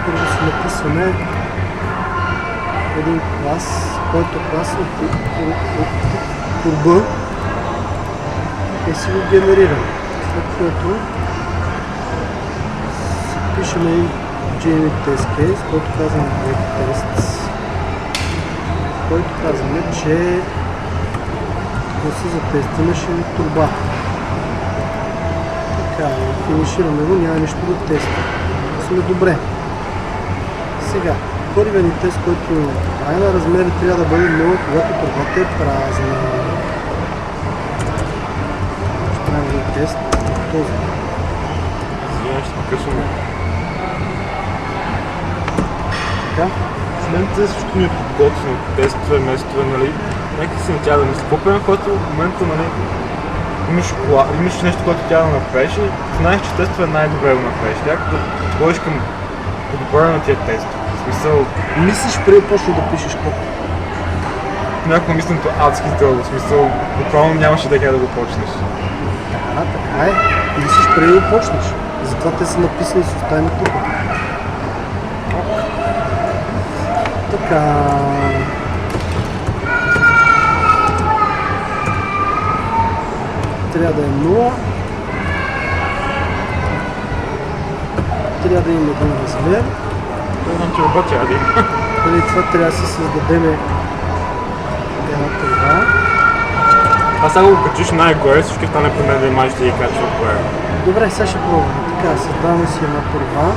Първо си написваме един клас, който клас от турба и си го генерираме. След което си пишем един JUnit Test Case, който казваме Break Tests, който казваме, че класа за тестване ще е турба. Така, финишираме го, няма нищо да тества. Сме добре. Сега, първият ни тест, който прави на размери, трябва да бъде 0, когато турбата е празна. Ще правим един тест от този. Извинявай, ще покъсваме. Така. След това всичко ми е подготвено, тестове, местове, нали? Нека си не тя да мисли. По-пълен, който в момента, нали, имаш нещо, което тя да направиш и знаеш, че тестове е най-добре да направиш. Някакво да подходиш към подобряване на тия тестове. В смисъл... Мислиш преди почне да пишеш код. Някакво мисленето адски дълго, в смисъл буквално нямаше да да го почнеш. Така е. Мислиш преди да почнеш. Затова те са написани с оставим тук. Така... Трябва да е 0. Трябва да има един размер. Не знам, че работи, Ади. Преди това трябва да си създадем една турба. А сега го качиш най-горе, всички стане при мен да имаш да ги качва отгоре. Добре, сега ще пробваме. Така, създаваме си една турба.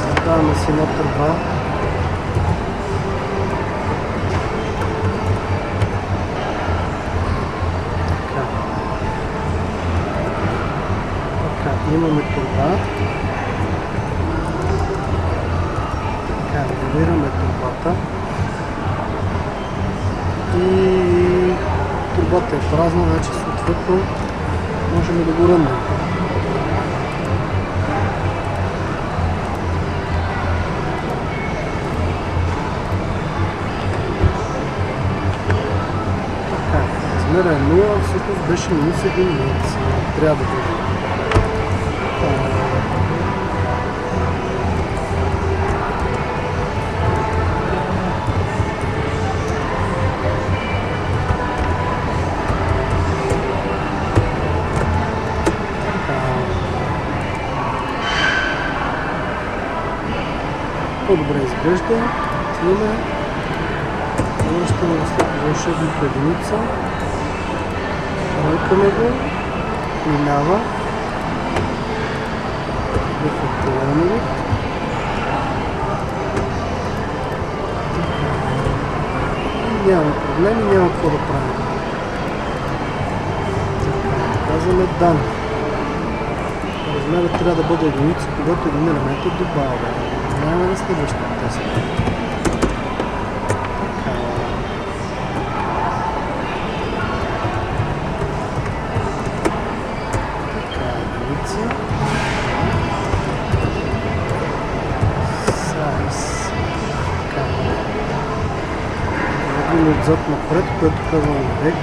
Създаваме си една турба. Имаме турба. Така, регулираме турбата. И турбата е празна, значи съответно можем да го ръмнем. Така, размера е 0, всъщност беше минус 1 месец. Трябва да бъде. По-добре изглежда, отиваме, връщаме след вълшебната единица, ръкаме го, минава, дефектуваме го. Няма проблеми, няма какво да правим. Казваме дан. Размерът трябва да бъде единица, когато един елемент е добавен. Минаваме на следващия тест. Така, единица. Size. Така. Вървим отзад напред, което казваме back.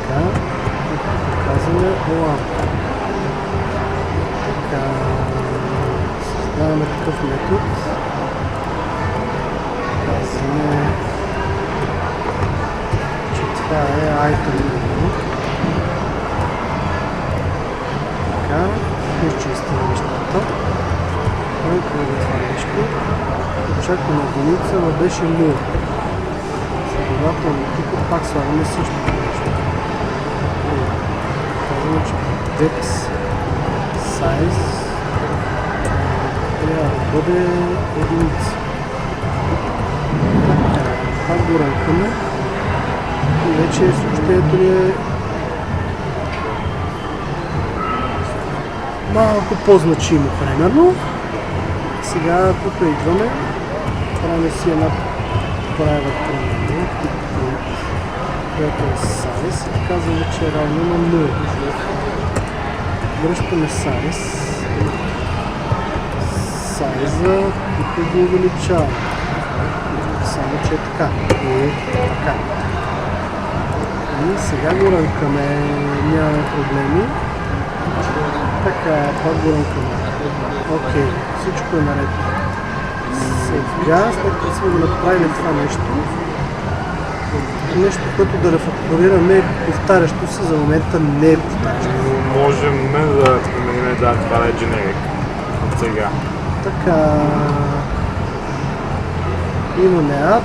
Така. Казваме ламп. Така. Създаваме такъв метод. Казваме, че това е item. Така. Изчистим нещата. Който е това нещо. Очакваме единица, но беше 0. Следователно тук пак слагаме същото нещо. Казваме, че text size трябва да бъде единица. Пак го рънкаме и вече съобщението ни е малко по-значимо, примерно. сега тук идваме, правим си една private промена, която е size и казваме, че е равно на 0. Връщаме size, тук го увеличаваме. Само, че е така. И така. И сега го рънкаме, нямаме проблеми. Така, пак го рънкаме. Окей, всичко е наред. Сега, след като сме го направили това нещо, което да рефакторираме повтарящо се, за момента не е повтарящо. Можем да променим, да, това е generic от сега. Така, имаме add,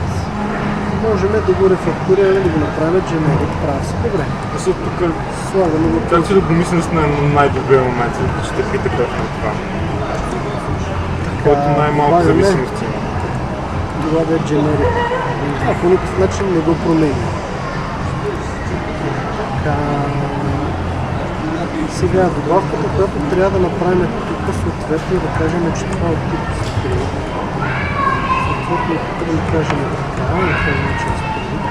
можем да го рефакторираме, да го направим generic, прав се, добре. Защото тук, Слагаме го как си да го мисля на най-добрия момент, за да ще пита точно това. Който най-малко зависимости има. Това да е generic. А по никакъв начин не го променя. Така. Сега добавката, която трябва да направим тук, съответно да кажем, че това е от тип Spring. Съответно тук да кажем така, да кажем, че е Spring.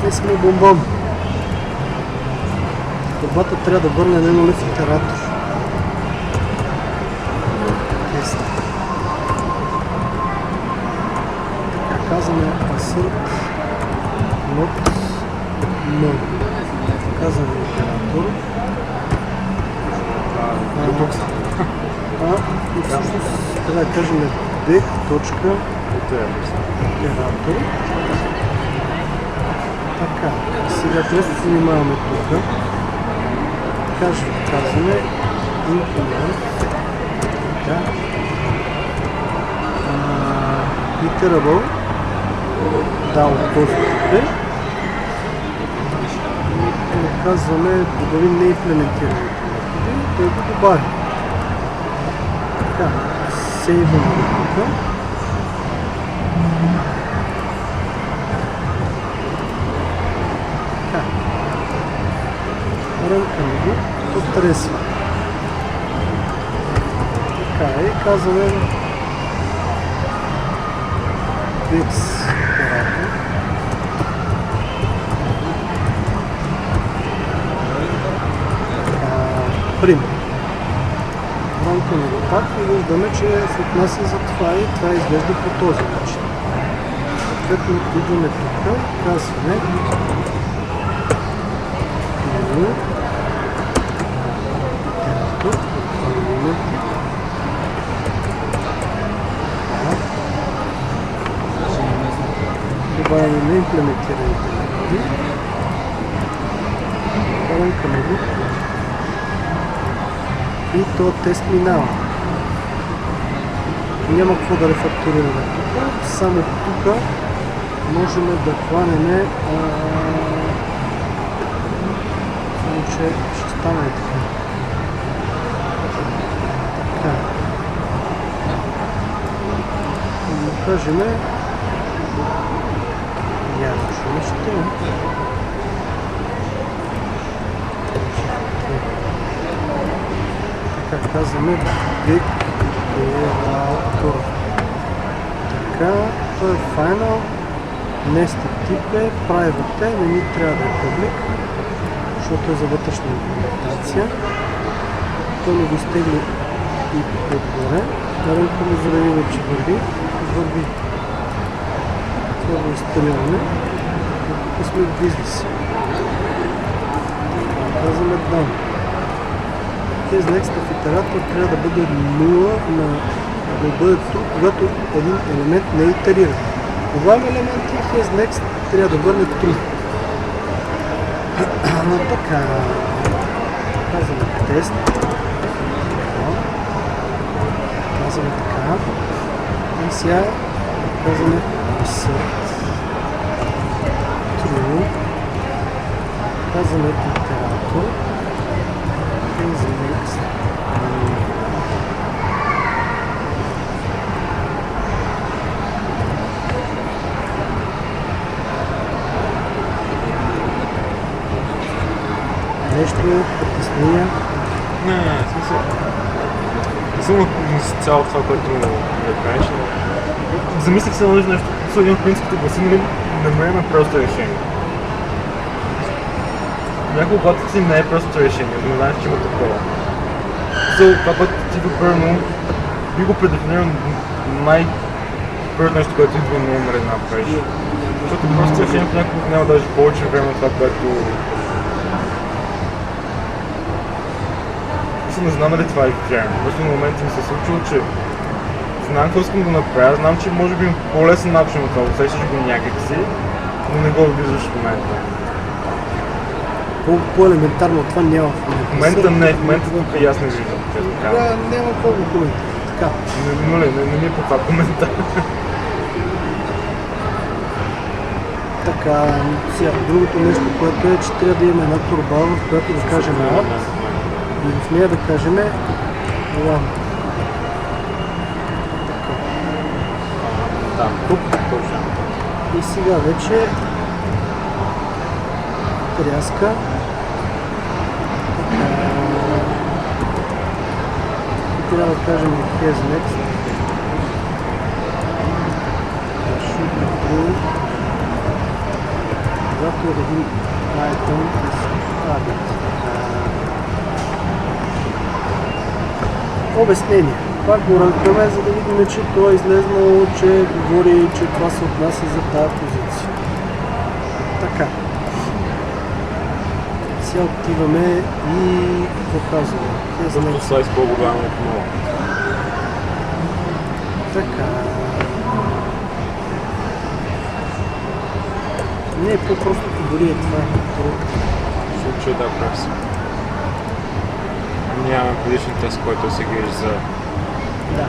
Те сме бомбон. Борбата трябва да върне на нулев итератор. Тест. Така казваме assert not null. Казваме итератор. И всъщност трябва да кажем back точка итератор. Така, сега трябва да се занимаваме тук. Казваме increment, така, iterable, да, от този тип е. И казваме добавим неимплементираните методи, да го добавим. Така, сейваме го тук. Рънкаме го, потресва. Така и казваме Fix оператор. Пример. Рънкаме го пак и виждаме, че се отнася за това и това изглежда по този начин. Съответно идваме тук, казваме добавяме на имплементираните методи. Рънкаме го. И то тест минава. Няма какво да рефакторираме тук. Само тук можем да хванем само че ще стане така. Така. Да кажем ясно нещо. Така казваме decorator. Така, той е final. Nested тип е, private е, не ни трябва да е public, защото е за вътрешна имплементация. Той не го изтегли и отгоре. Рънкаме, за да видим, че върви. Това го изстреляме. Тук сме в бизнес. Казваме down. Тези next в итератор трябва да бъде 0 на да бъде true, когато един елемент не итерира. Добавим елемент и has next трябва да върне true. Така. Казваме тест. Казваме така. И сега казваме assert true. Казваме итератор. Has next. стеснения. Не, в смисъл. Не съм с цяло това, което ми правиш. Замислих се на нещо, един от принципите гласи, нали, намерим просто решение. Някога когато си не е просто решение, но знаеш, че има такова. За това, което ти примерно би го предефинирал най-първото нещо, което идва на умре да направиш. Защото просто решението някога няма даже повече време на това, което... Не знам дали това е вярно. Просто на моменти ми се случило, че знам какво искам да направя, знам, че може би по-лесен начин от това, усещаш го някакси, но не го виждаш в момента. По-елементарно това няма в момента. В момента не, в момента тук и аз не виждам, честно казвам. Няма какво го коментира. Така. Не ми е по това коментар. Така, сега, другото нещо, което е, че трябва да имаме една турба, в която да кажем лад и в нея да кажем ламп. Така. Да, тук точно. И сега вече тряска. Така. И трябва да кажем has next. Когато един item is added. Обяснение. Пак го рънкаме, за да видим, че това е излезнало, че говори, че това се отнася за тази позиция. Така. Сега отиваме и показваме. Защото слайс по-голямо от много. Така. Не, по-простото дори е това. В случая да, прав си. Нямаме предишен тест, който се грижи за... Да.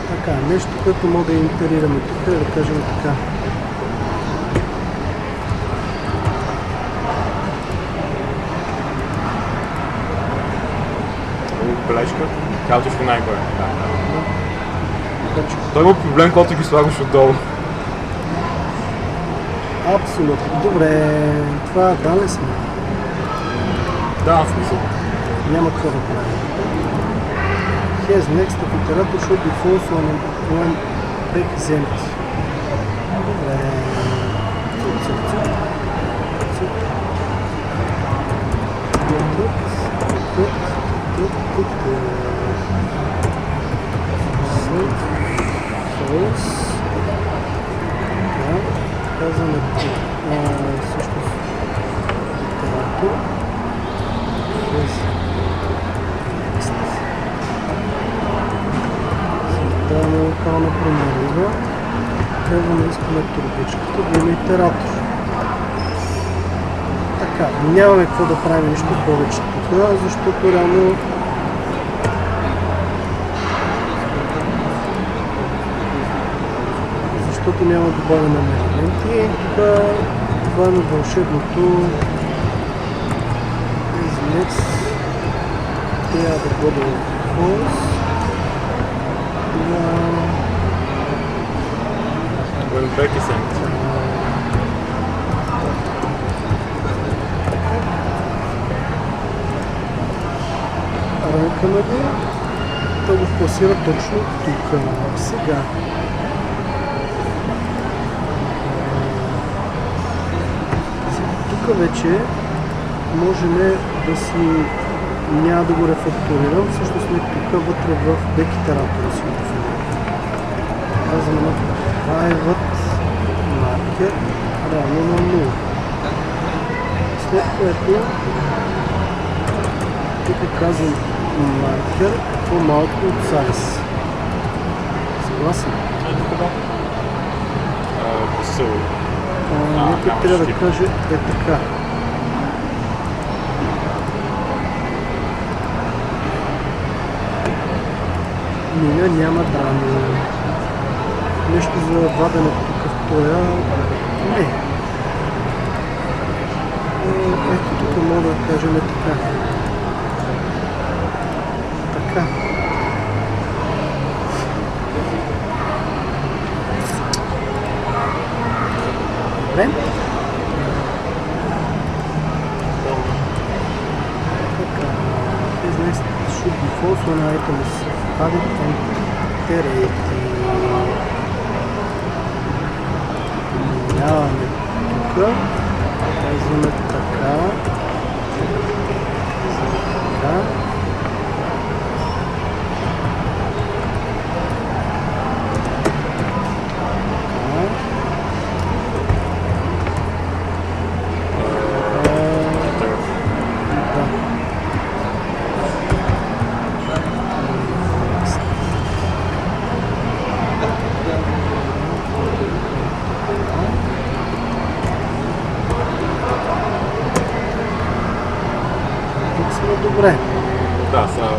Така, нещо, което мога да интерираме тук, е да кажем така. Бележка, казваш го най-горе. Да. Той има проблем, когато ги слагаш отдолу. Абсолютно. Добре, това дали сме. Да, в смисъл. Няма какво да правим. Has next of iterator should be false when back is empty. Добре. False. Казваме всъщност литератур. Създаваме локална промерива. Трябва да искаме турбичката да има итератор. Така, нямаме какво да правим нищо повече тук, защото реално защото няма добавяне на елементи. Тук това е на вълшебното измец. Трябва да бъде false. When back is empty. Рънкаме го, да го пласира точно тук. Сега. Тук вече можем да си няма да го рефакторирам, всъщност сме тук вътре в back итератора си го казваме на private marker равно на 0. След което тук казвам marker по-малко от size. Съгласен? Някой трябва да каже е така. Миля няма драми. Нещо за вадене тук в тоя. Не. Ето тук мога да кажем така. Така. Добре. should be false when item is added and iterated. Минаваме тук. Казваме така. Така. Добре. Да, сега.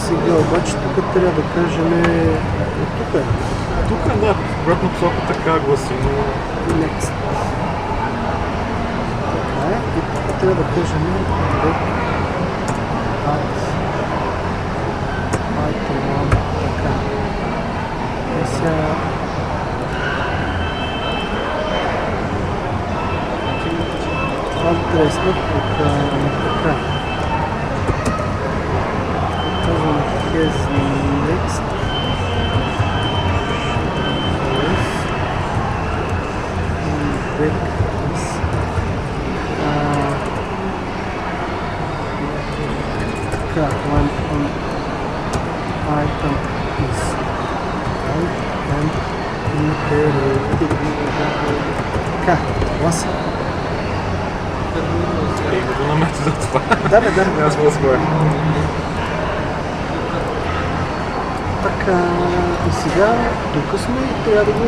Сега обаче тук трябва да кажем тук е. Тук е, да, в обратна посока така гласи, но... Next. Така е. И тук трябва да кажем item 1. Така. И сега... Адрес на тук. Така. Казваме has next. Back is one on item is out and iterated. Така, гласа. Името на метода това. Да, бе, да. Аз мога сгоя. Така, и сега тук сме и трябва да го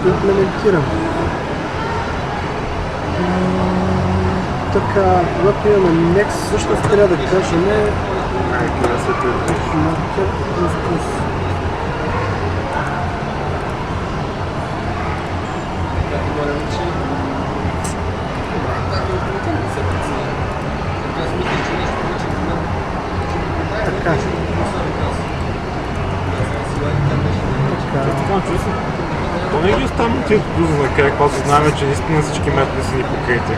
имплементирам. Така, когато имаме next, всъщност трябва да кажем marker plus. Така. То не ги оставим тия дуза на край, когато знаем, че наистина всички методи са ни покрити.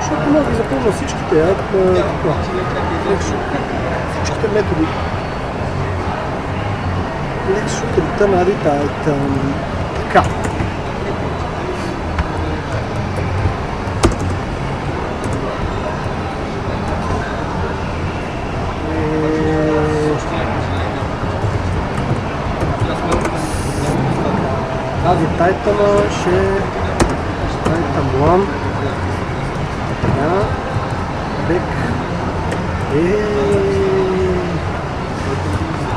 Защото мога да запълня всичките, всичките методи. Let's shoot return added item. Така. Added item ще item 1. Така. Back.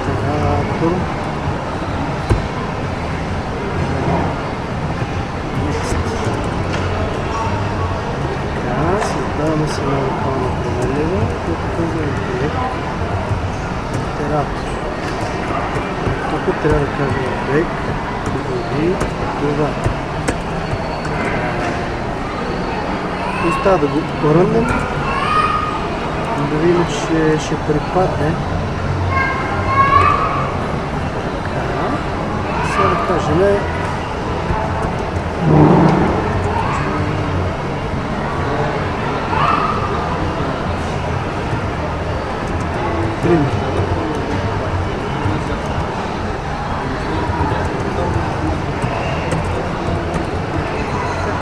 Оператор. Така, създаваме се на локална променлива, като казваме back. Оператор. Тук трябва да кажем back и това. Остава да го рънем, да видим, че ще припадне. Така, сега да кажем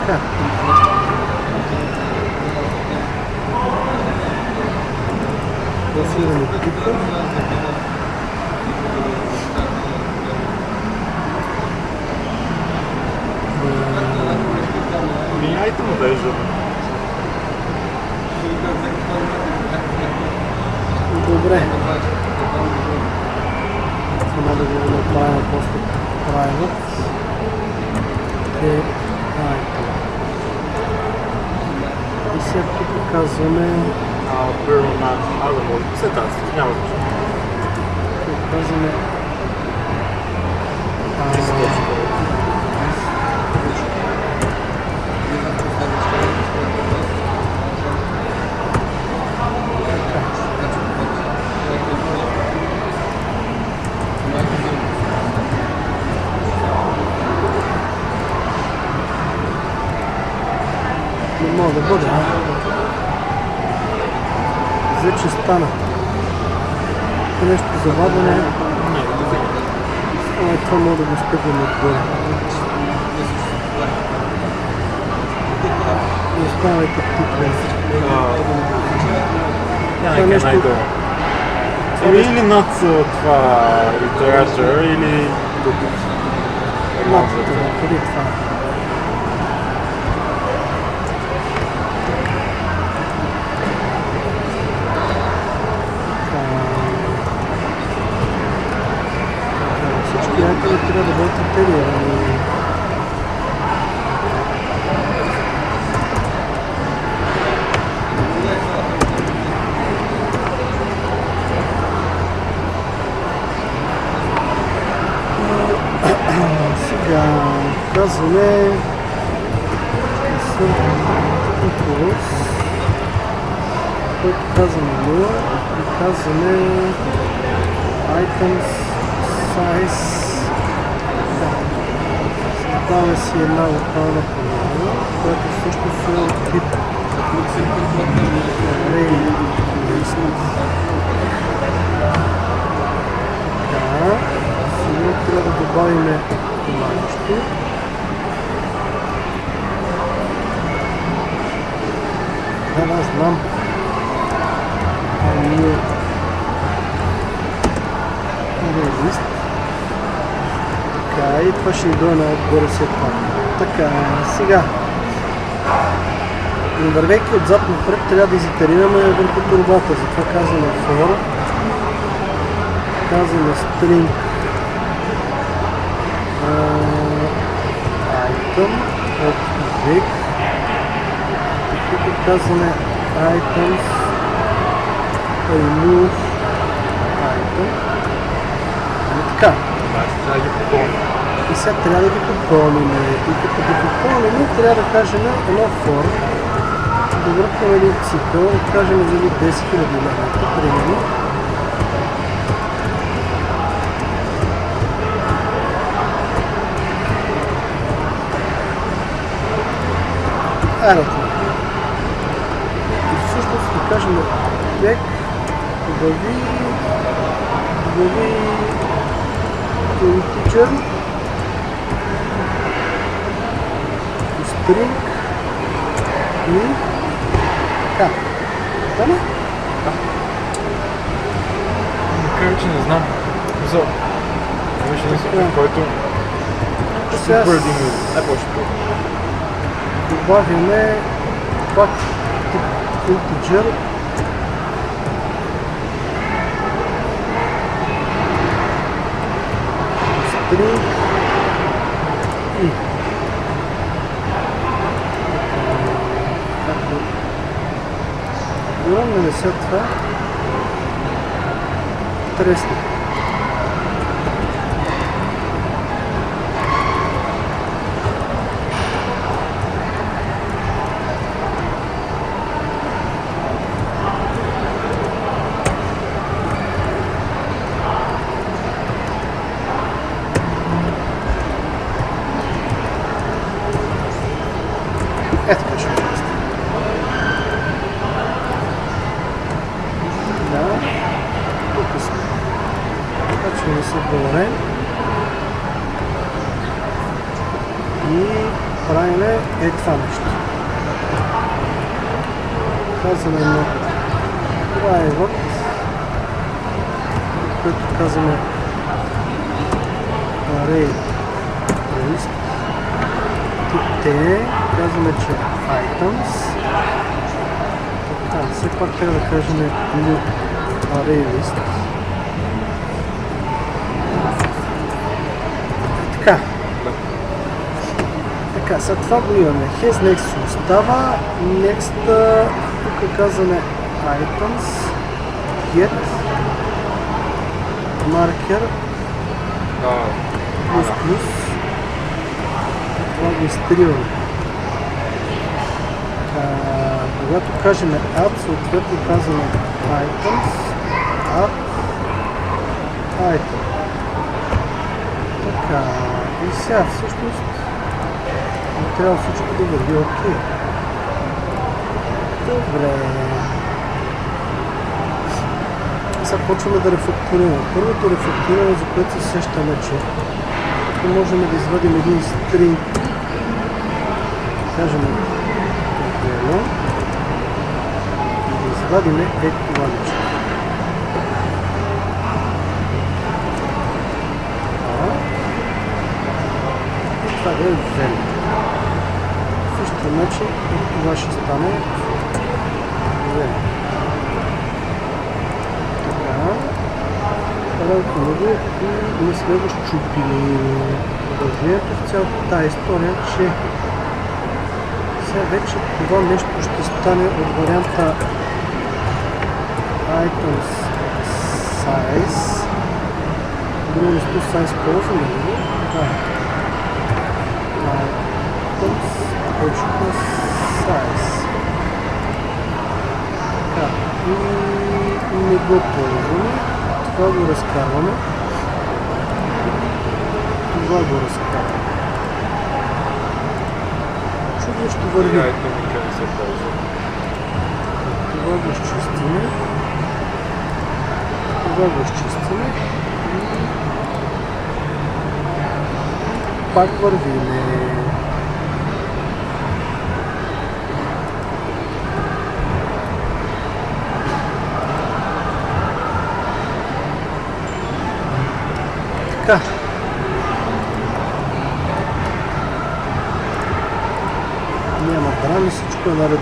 така. Гласираме тук. Меняйте модежа. Добре. Само да го направим после private. И сега тук казваме Първо на може да се тази, няма значение. тук казваме не мога да бъде. Взе, че стана. Иска нещо за вадене. Това мога да го стъпим отгоре. Не оставайте птикве. Няма нещо- най-долу. Или над това литература, или тук. Лапата, къде е това? Всички айтеми трябва да бъдат интегрирани. Сега казваме импулс, който казваме 0 и казваме items size. Създаваме си една локална промяна, която всъщност е от тип array list. Така, сега трябва да добавим това нещо. Да, знам. New array list. Така, и това ще ни дойде отгоре след това. Така, сега. Вървейки отзад напред, трябва да изитерираме върху турбата. Затова казваме for, казваме string item от vec. И тук казваме items remove item. Така. Трябва да ги попълним. И сега трябва да ги попълним. И като ги попълним, трябва да кажем едно for, да върхваме един цикъл, да кажем за 10 000 елемента, примерно. Арата. И всъщност да кажем век, добави integer, string и така. Да ли? Макар че не знам. Имаше един супер, който Сега супер един по-ще добавяме пак тип integer. String и Гръмнем след това тресни. Ето така ще го тресни. Тук сме. Качваме се долу и правим това нещо. Казваме на private, което казваме array list. Тип T, казваме, че items. Така, все пак трябва да кажем new array list. Така. Така, сега това го имаме. Has next остава. Next, тук казваме items, get, marker, плюс. Това го изтриваме. Когато кажем add, съответно казваме items, add, item. Така, и сега всъщност трябва всичко да върви окей. Добре. сега почваме да рефактурираме. Първото рефактуриране, за което се сещаме, че тук можем да извадим един стринг, кажем едно, и да извадим това нещо. И това да е вен. В същия начин това ще стане вен. Ранко него и не сме го щупили. Продължението в цялата тази история, че сега вече това нещо ще стане от варианта Items Size. Друго место Size ползваме ли? Да. Items Size. Така. И не го ползваме. Това го разкарваме. Това го разкарваме. Чудващо върви. Това го изчистиме. Това го изчистиме. Пак вървиме. Така. Няма драми, всичко е наред.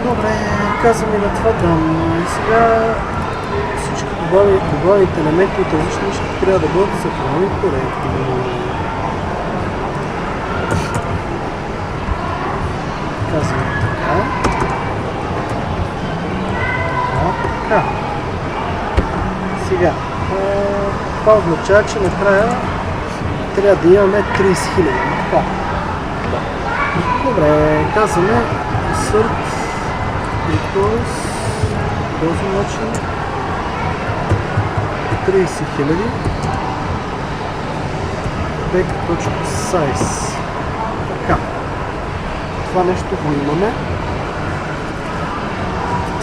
Добре, казваме на това дам. И сега всички добавените елементи от различни неща трябва да бъдат съхранени коректно. Казваме така. Така. Сега, това означава, че накрая трябва да имаме 30 000. Това. Добре, казваме assert equals този начин 30 000 back.size. Така. Това нещо го имаме.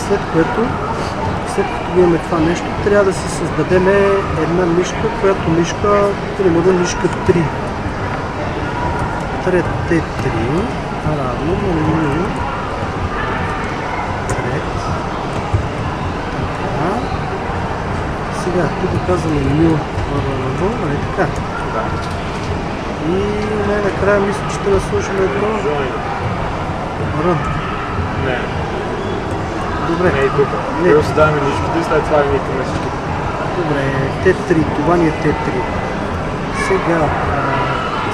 След като имаме това нещо, трябва да си създадем една мишка, която мишка, примерно мишка 3. Thread T3 равно на new thread. Така. Сега тук казваме new variable, нали така? Да. И най-накрая мисля, че трябва да сложим едно run. Не. Добре. Не и тук. Не. Първо създаваме нишката и след това викаме всички. Добре, T3, това ни е T3. Сега,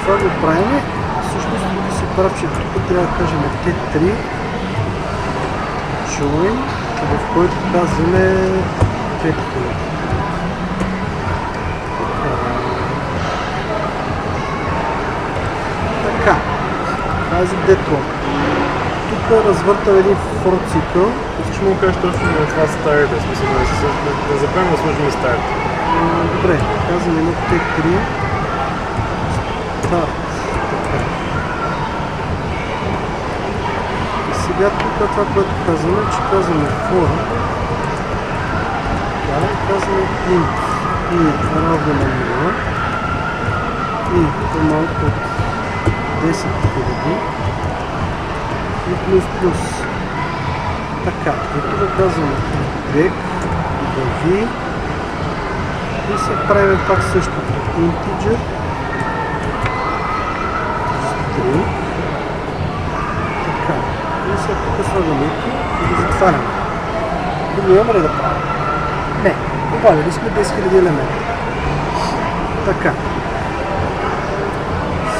това го правим. Всъщност тук си прав, че тук трябва да кажем T3 join, в който казваме 5000. Така, тази дедлог. Тук развъртам един for цикъл. Искаш му кажеш точно на това старите, смисъл да запомним да сложим старите. Добре, казвам едно T3 Start. Така. И сега тук това, което казваме, че казваме for. Да, казваме int и равно на 0 и по-малко от 10 000 и плюс. Така, и тук казваме back, добави и се правим пак същото. Integer string. Така, и сега тук слагаме и го затваряме. Друго имаме ли да правим? Не, добавили сме 10 000 елемента. Така.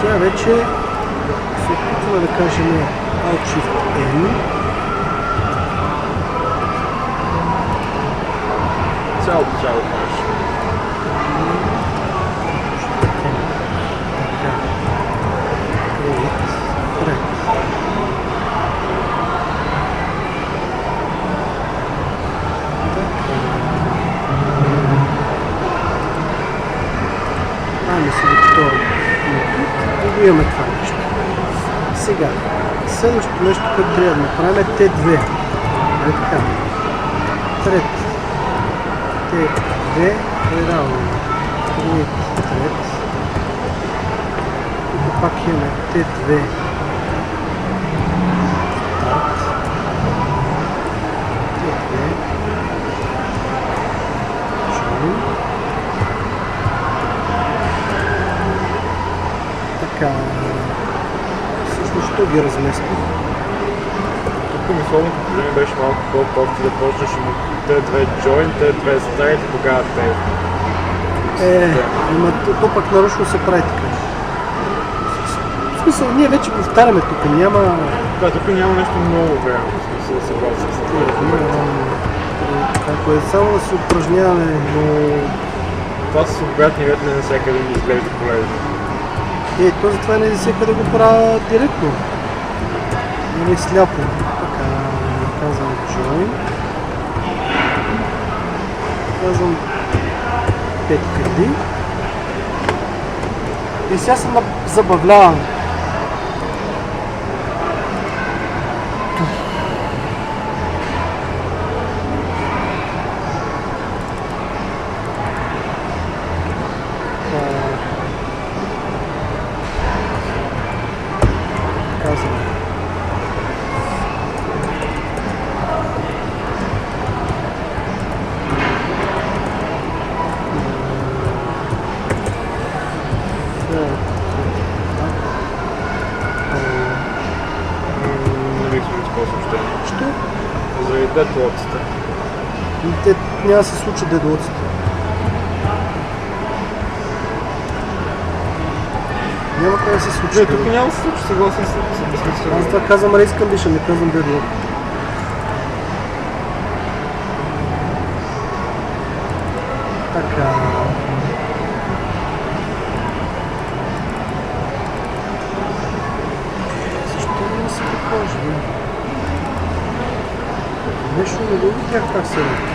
Сега вече се опитваме да кажем Alt-Shift-N. Цялото кажеш. Имаме това нещо. Сега Следващото нещо, което трябва да направим е Т2. Нали така? Трет. Т2 е равно. Трет. Тук пак имаме Т2. Така, всъщност ще ги разместим. Тук мисловното положение беше малко по-кофти да почнеш Т2 join, Т2 start и тогава Т. То пък нарочно се прави така. В смисъл, ние вече повтаряме тук, няма... Да, тук няма нещо много време, в смисъл да се гласа с това. Ако е само да се упражняваме, но... Това с обратни ред не навсякъде ми изглежда полезно. То затова не всеки да го правя директно. Или сляпо. Така, казвам join. Казвам 5 къди. И сега се забавлявам. Що? Заради дедлоците. Те няма да се случат дедлоците. Няма как да се случи. Не, тук няма да се случи, съгласен съм безсмислено. Аз това казвам race condition, не казвам deadlock. Така. Защо не се покажа? Нещо не го видях как се прави.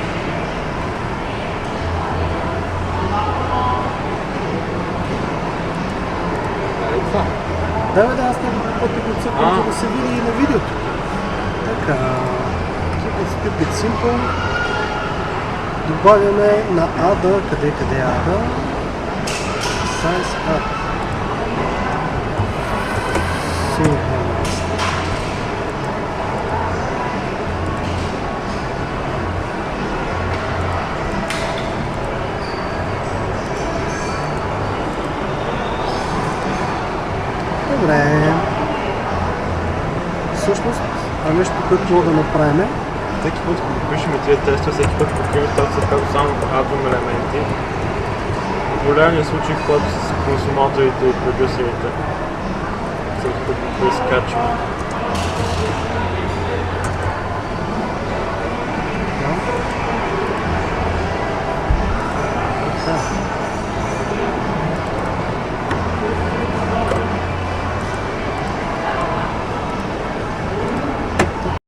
Да, аз няколко пъти го цъкам, за да се види и на видеото. Така, keep it stupid simple. Добавяме на ада, къде е ада? Size add. Добре. Всъщност, нещо, което мога да направим. Всеки път, като пишем тия тестове, всеки път покриваме ситуация, когато само адвам елементи. В големия случай, когато с консуматорите и продюсерите, всеки път го изкачваме.